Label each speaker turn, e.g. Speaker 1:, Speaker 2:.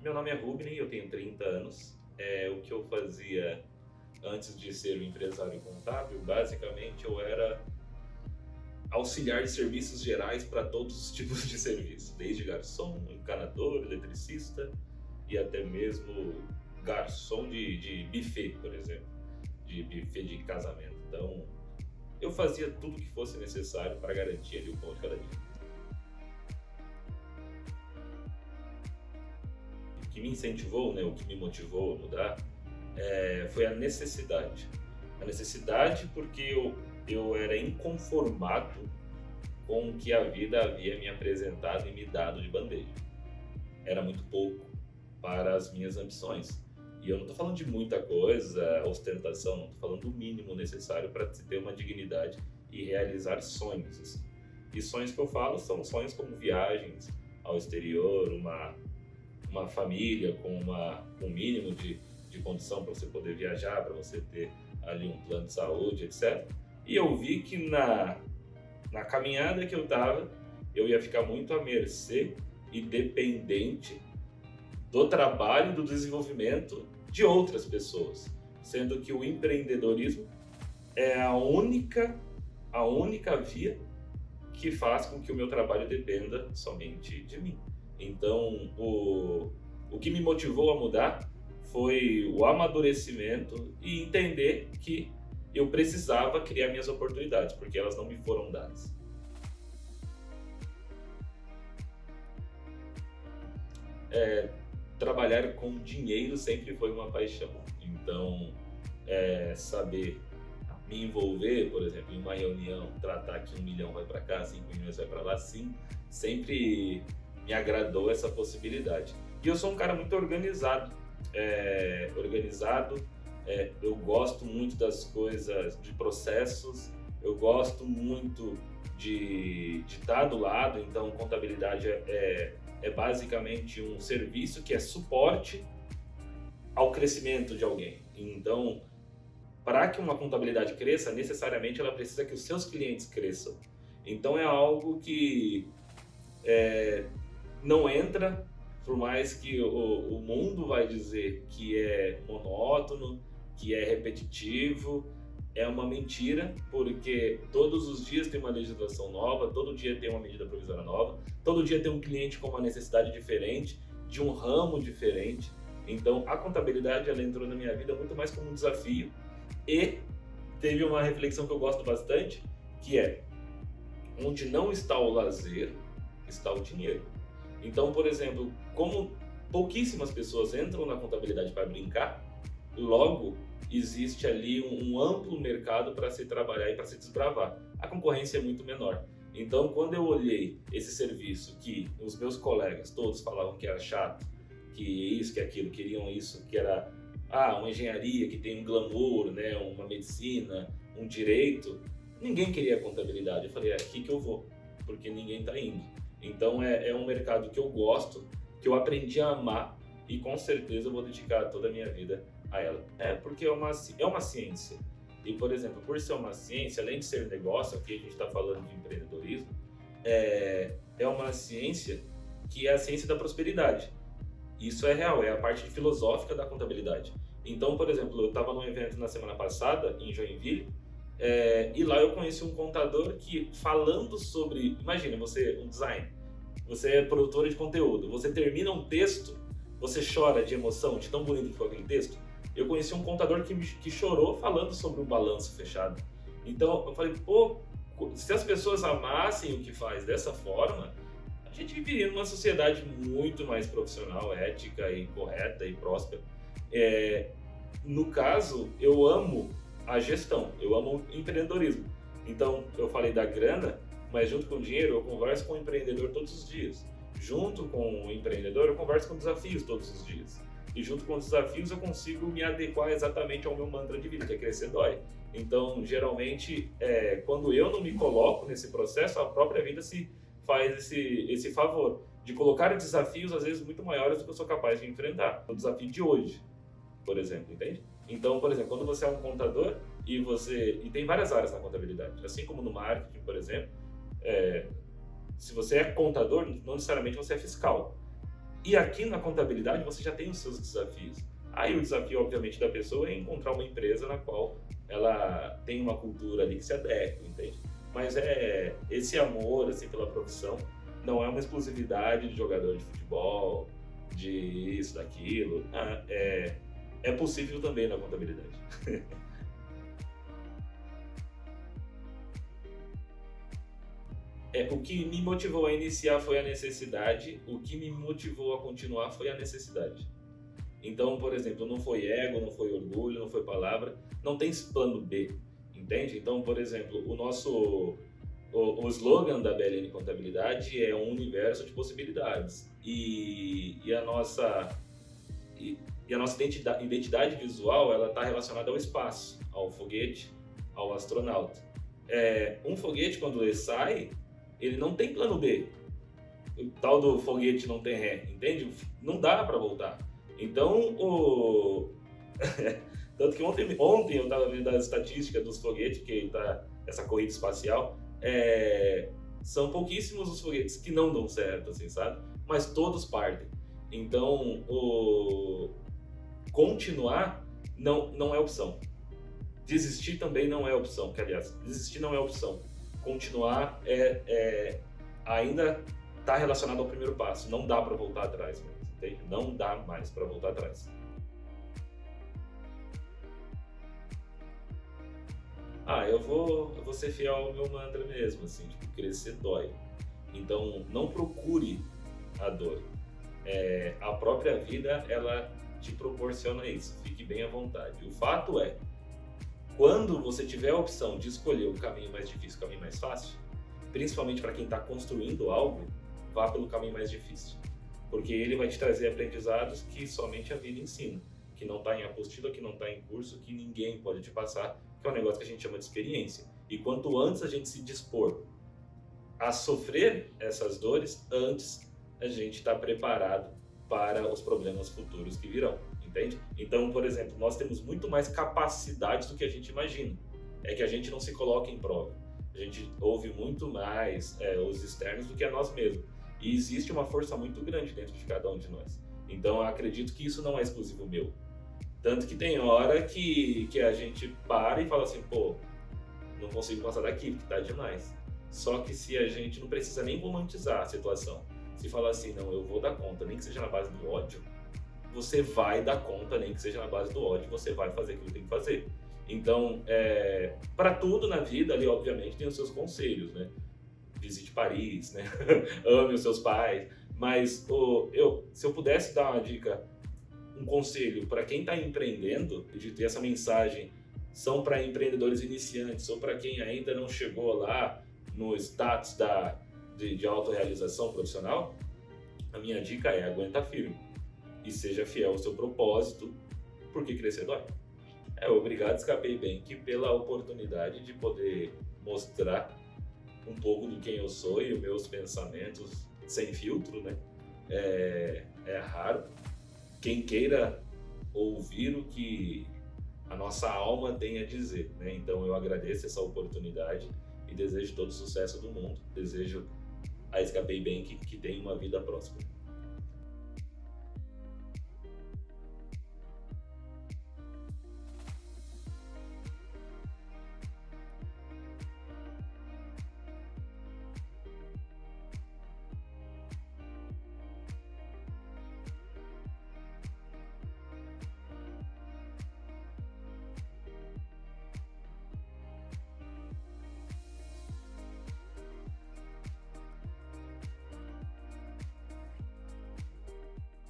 Speaker 1: Meu nome é Rubem, eu tenho 30 anos. O que eu fazia antes de ser um empresário contábil, basicamente eu era auxiliar de serviços gerais para todos os tipos de serviço, desde garçom, encanador, eletricista e até mesmo garçom de buffet, por exemplo, de buffet de casamento. Então, eu fazia tudo que fosse necessário para garantir ali o pão de cada dia. O que me incentivou, né, o que me motivou a mudar, foi a necessidade. A necessidade porque eu era inconformado com o que a vida havia me apresentado e me dado de bandeja. Era muito pouco para as minhas ambições. E eu não estou falando de muita coisa, ostentação, não estou falando do mínimo necessário para se ter uma dignidade e realizar sonhos. Assim. E sonhos que eu falo são sonhos como viagens ao exterior, uma família com um mínimo de condição para você poder viajar, para você ter ali um plano de saúde, etc. E eu vi que na caminhada que eu estava, eu ia ficar muito à mercê e dependente do trabalho e do desenvolvimento de outras pessoas, sendo que o empreendedorismo é a única via que faz com que o meu trabalho dependa somente de mim. Então, o que me motivou a mudar foi o amadurecimento e entender que eu precisava criar minhas oportunidades, porque elas não me foram dadas. Trabalhar com dinheiro sempre foi uma paixão. Então, saber me envolver, por exemplo, em uma reunião, tratar que 1 milhão vai para cá, 5 milhões vai para lá, sim, sempre me agradou essa possibilidade. E eu sou um cara muito organizado. Eu gosto muito das coisas, de processos, eu gosto muito de estar do lado, então contabilidade é basicamente um serviço que é suporte ao crescimento de alguém. Então, para que uma contabilidade cresça, necessariamente ela precisa que os seus clientes cresçam. Então é algo que não entra, por mais que o mundo vai dizer que é monótono, que é repetitivo, é uma mentira, porque todos os dias tem uma legislação nova, todo dia tem uma medida provisória nova, todo dia tem um cliente com uma necessidade diferente, de um ramo diferente. Então a contabilidade ela entrou na minha vida muito mais como um desafio e teve uma reflexão que eu gosto bastante, que é onde não está o lazer, está o dinheiro. Então, por exemplo, como pouquíssimas pessoas entram na contabilidade para brincar, logo existe ali um amplo mercado para se trabalhar e para se desbravar. A concorrência é muito menor. Então, quando eu olhei esse serviço que os meus colegas todos falavam que era chato, que isso, que aquilo, queriam isso, que era uma engenharia que tem um glamour, né, uma medicina, um direito, ninguém queria contabilidade. Eu falei, é aqui que eu vou, porque ninguém está indo. Então é um mercado que eu gosto, que eu aprendi a amar e com certeza eu vou dedicar toda a minha vida a ela. Porque é uma ciência. E, por exemplo, por ser uma ciência, além de ser negócio, aqui a gente está falando de empreendedorismo, é uma ciência que é a ciência da prosperidade. Isso é real, é a parte filosófica da contabilidade. Então, por exemplo, eu estava num evento na semana passada, em Joinville, e lá eu conheci um contador que, falando sobre... Imagina, você, um design, você é produtora de conteúdo, você termina um texto, você chora de emoção, de tão bonito que foi aquele texto. Eu conheci um contador que chorou falando sobre um balanço fechado. Então, eu falei, pô, se as pessoas amassem o que faz dessa forma, a gente viveria numa sociedade muito mais profissional, ética e correta e próspera. No caso, eu amo a gestão, eu amo o empreendedorismo. Então, eu falei da grana, mas junto com o dinheiro, eu converso com o empreendedor todos os dias. Junto com o empreendedor, eu converso com desafios todos os dias. E junto com os desafios, eu consigo me adequar exatamente ao meu mantra de vida, que é crescer dói. Então, geralmente, quando eu não me coloco nesse processo, a própria vida se faz esse favor de colocar desafios, às vezes, muito maiores do que eu sou capaz de enfrentar. O desafio de hoje, por exemplo, entende? Então, por exemplo, quando você é um contador e tem várias áreas na contabilidade, assim como no marketing, por exemplo, se você é contador, não necessariamente você é fiscal. E aqui na contabilidade você já tem os seus desafios. Aí o desafio, obviamente, da pessoa é encontrar uma empresa na qual ela tem uma cultura ali que se adequa, entende? Mas esse amor assim pela profissão não é uma exclusividade de jogador de futebol, de isso, daquilo. É possível também na contabilidade. O que me motivou a iniciar foi a necessidade, o que me motivou a continuar foi a necessidade. Então, por exemplo, não foi ego, não foi orgulho, não foi palavra, não tem esse plano B, entende? Então, por exemplo, o slogan da BLN Contabilidade é um universo de possibilidades e a nossa identidade visual ela está relacionada ao espaço, ao foguete, ao astronauta. Um foguete quando ele sai, ele não tem plano B. O tal do foguete não tem ré, entende? Não dá para voltar. Então, tanto que ontem eu estava vendo as estatísticas dos foguetes, que tá essa corrida espacial, são pouquíssimos os foguetes que não dão certo, assim, sabe? Mas todos partem. Então, continuar não é opção. Desistir também não é opção, que aliás, desistir não é opção. Continuar ainda está relacionado ao primeiro passo, não dá para voltar atrás, entende? Não dá mais para voltar atrás. Eu vou ser fiel ao meu mantra mesmo, assim, tipo, crescer dói. Então, não procure a dor. A própria vida, ela te proporciona isso, fique bem à vontade. O fato é, quando você tiver a opção de escolher o caminho mais difícil, o caminho mais fácil, principalmente para quem está construindo algo, vá pelo caminho mais difícil, porque ele vai te trazer aprendizados que somente a vida ensina, que não está em apostila, que não está em curso, que ninguém pode te passar, que é um negócio que a gente chama de experiência. E quanto antes a gente se dispor a sofrer essas dores, antes a gente está preparado para os problemas futuros que virão, entende? Então, por exemplo, nós temos muito mais capacidades do que a gente imagina. É que a gente não se coloca em prova. A gente ouve muito mais os externos do que a nós mesmos. E existe uma força muito grande dentro de cada um de nós. Então, eu acredito que isso não é exclusivo meu. Tanto que tem hora que a gente para e fala assim, pô, não consigo passar daqui, porque tá demais. Só que se a gente não precisa nem romantizar a situação, se falar assim, não, eu vou dar conta, nem que seja na base do ódio, você vai dar conta, nem que seja na base do ódio, você vai fazer aquilo que tem que fazer. Então, para tudo na vida, ali, obviamente, tem os seus conselhos, né? Visite Paris, né? Ame os seus pais. Mas se eu pudesse dar uma dica, um conselho para quem está empreendendo, e essa mensagem são para empreendedores iniciantes ou para quem ainda não chegou lá no status de autorrealização profissional, a minha dica é aguenta firme e seja fiel ao seu propósito, porque crescer dói. Obrigado, Escapei Bank, pela oportunidade de poder mostrar um pouco do quem eu sou e os meus pensamentos sem filtro, né? É raro. Quem queira ouvir o que a nossa alma tem a dizer, né? Então eu agradeço essa oportunidade e desejo todo o sucesso do mundo. Desejo a Escapei Bank que tenha uma vida próspera.